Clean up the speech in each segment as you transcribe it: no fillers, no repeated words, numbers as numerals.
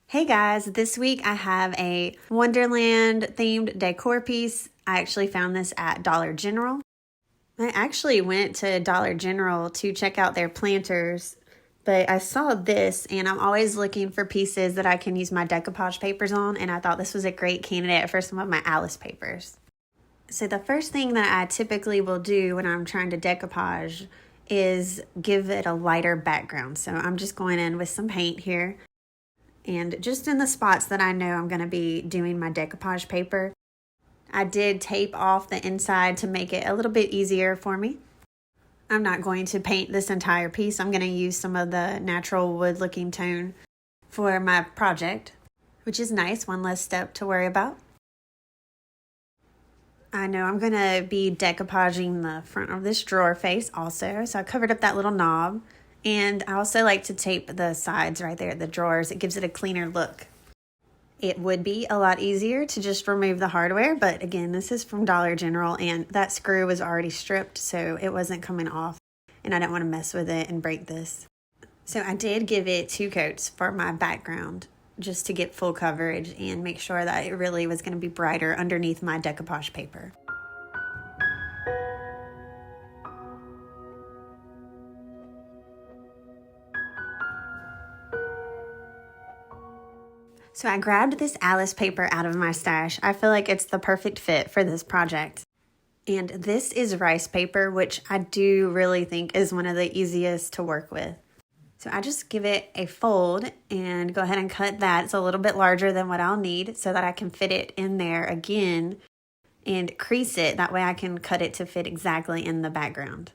Hey guys, this week I have a Wonderland themed decor piece. I actually found this at Dollar General. I actually went to Dollar General to check out their planters, but I saw this and I'm always looking for pieces that I can use my decoupage papers on, and I thought this was a great candidate for some of my Alice papers. So the first thing that I typically will do when I'm trying to decoupage is give it a lighter background. So I'm just going in with some paint here. And just in the spots that I know I'm going to be doing my decoupage paper, I did tape off the inside to make it a little bit easier for me. I'm not going to paint this entire piece. I'm going to use some of the natural wood looking tone for my project, which is nice. One less step to worry about. I know I'm going to be decoupaging the front of this drawer face also, so I covered up that little knob. And I also like to tape the sides right there, the drawers. It gives it a cleaner look. It would be a lot easier to just remove the hardware, but again, this is from Dollar General and that screw was already stripped, so it wasn't coming off. And I didn't want to mess with it and break this. So I did give it 2 coats for my background just to get full coverage and make sure that it really was going to be brighter underneath my decoupage paper. So I grabbed this Alice paper out of my stash. I feel like it's the perfect fit for this project. And this is rice paper, which I do really think is one of the easiest to work with. So I just give it a fold and go ahead and cut that. It's a little bit larger than what I'll need so that I can fit it in there again and crease it. That way I can cut it to fit exactly in the background.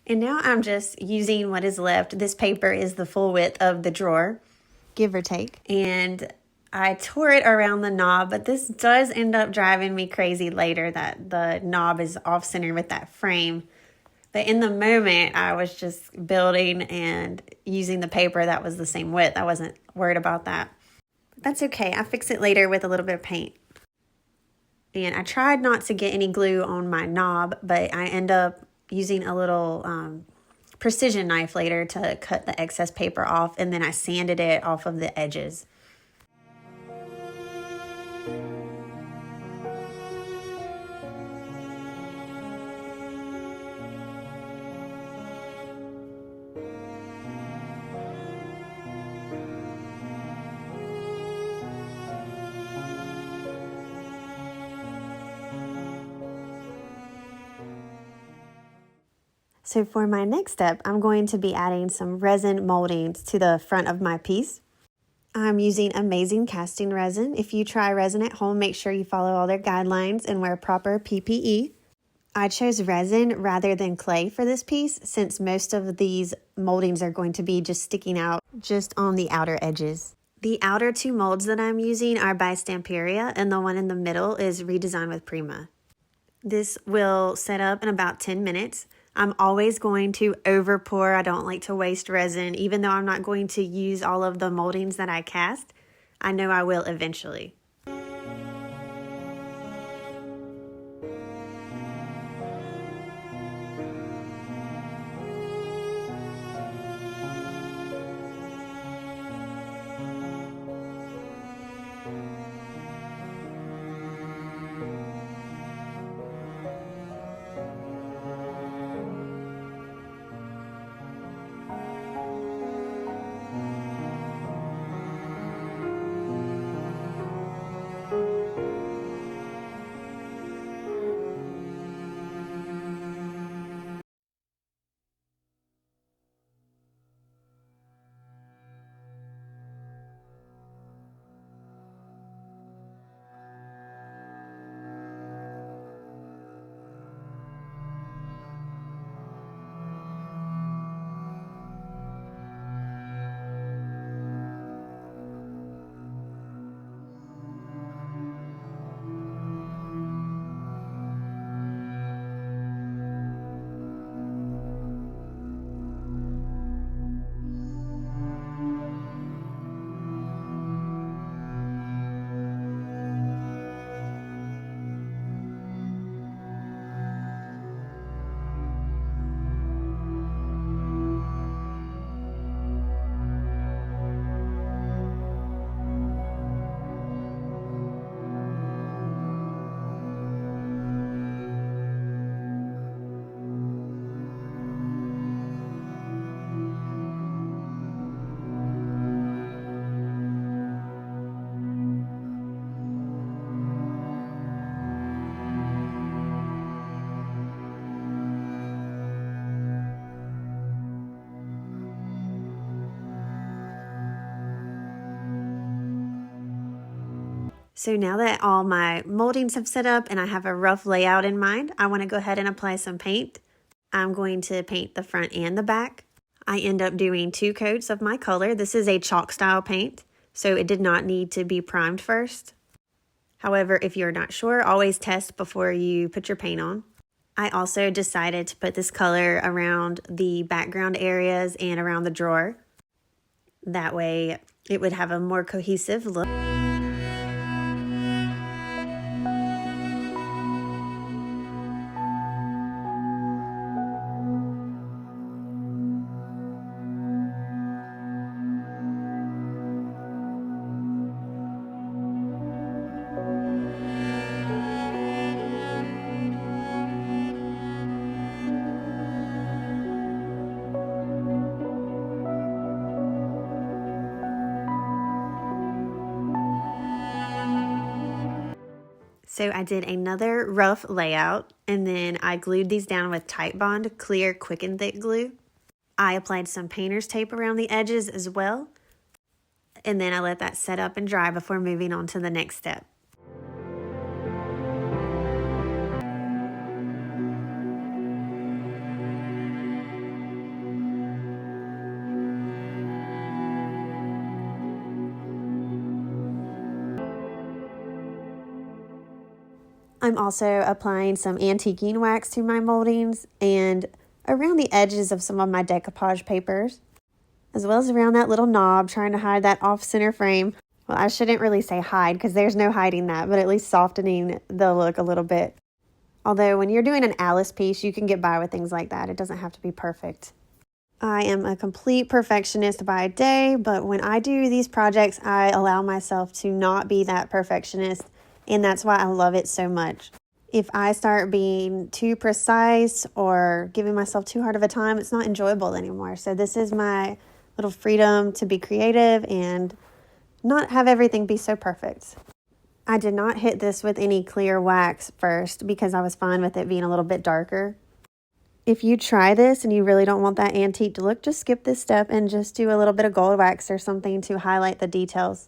And now I'm just using what is left. This paper is the full width of the drawer, give or take. And I tore it around the knob, but this does end up driving me crazy later that the knob is off center with that frame. But in the moment, I was just building and using the paper that was the same width. I wasn't worried about that. But that's okay. I fix it later with a little bit of paint. And I tried not to get any glue on my knob, but I end up using a little precision knife later to cut the excess paper off, and then I sanded it off of the edges. So for my next step, I'm going to be adding some resin moldings to the front of my piece. I'm using amazing casting resin. If you try resin at home, make sure you follow all their guidelines and wear proper PPE. I chose resin rather than clay for this piece since most of these moldings are going to be just sticking out just on the outer edges. The outer 2 molds that I'm using are by Stamperia, and the one in the middle is redesigned with Prima. This will set up in about 10 minutes. I'm always going to over pour. I don't like to waste resin. Even though I'm not going to use all of the moldings that I cast, I know I will eventually. So now that all my moldings have set up and I have a rough layout in mind, I want to go ahead and apply some paint. I'm going to paint the front and the back. I end up doing 2 coats of my color. This is a chalk style paint, so it did not need to be primed first. However, if you're not sure, always test before you put your paint on. I also decided to put this color around the background areas and around the drawer. That way it would have a more cohesive look. So I did another rough layout, and then I glued these down with Titebond clear quick and thick glue. I applied some painter's tape around the edges as well, and then I let that set up and dry before moving on to the next step. I'm also applying some antiquing wax to my moldings and around the edges of some of my decoupage papers, as well as around that little knob, trying to hide that off-center frame. Well, I shouldn't really say hide because there's no hiding that, but at least softening the look a little bit. Although when you're doing an Alice piece, you can get by with things like that. It doesn't have to be perfect. I am a complete perfectionist by day, but when I do these projects, I allow myself to not be that perfectionist. And that's why I love it so much. If I start being too precise or giving myself too hard of a time, it's not enjoyable anymore. So this is my little freedom to be creative and not have everything be so perfect. I did not hit this with any clear wax first because I was fine with it being a little bit darker. If you try this and you really don't want that antique look, just skip this step and just do a little bit of gold wax or something to highlight the details.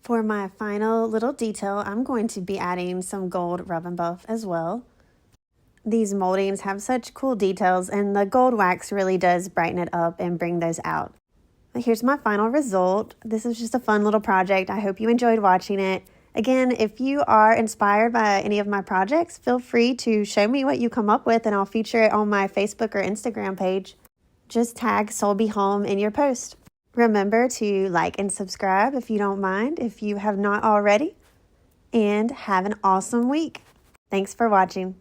For my final little detail, I'm going to be adding some gold rub and buff as well. These moldings have such cool details, and the gold wax really does brighten it up and bring those out. But here's my final result. This is just a fun little project. I hope you enjoyed watching it. Again, if you are inspired by any of my projects, feel free to show me what you come up with, and I'll feature it on my Facebook or Instagram page. Just tag Solby Home in your post. Remember to like and subscribe if you don't mind, if you have not already. And have an awesome week. Thanks for watching.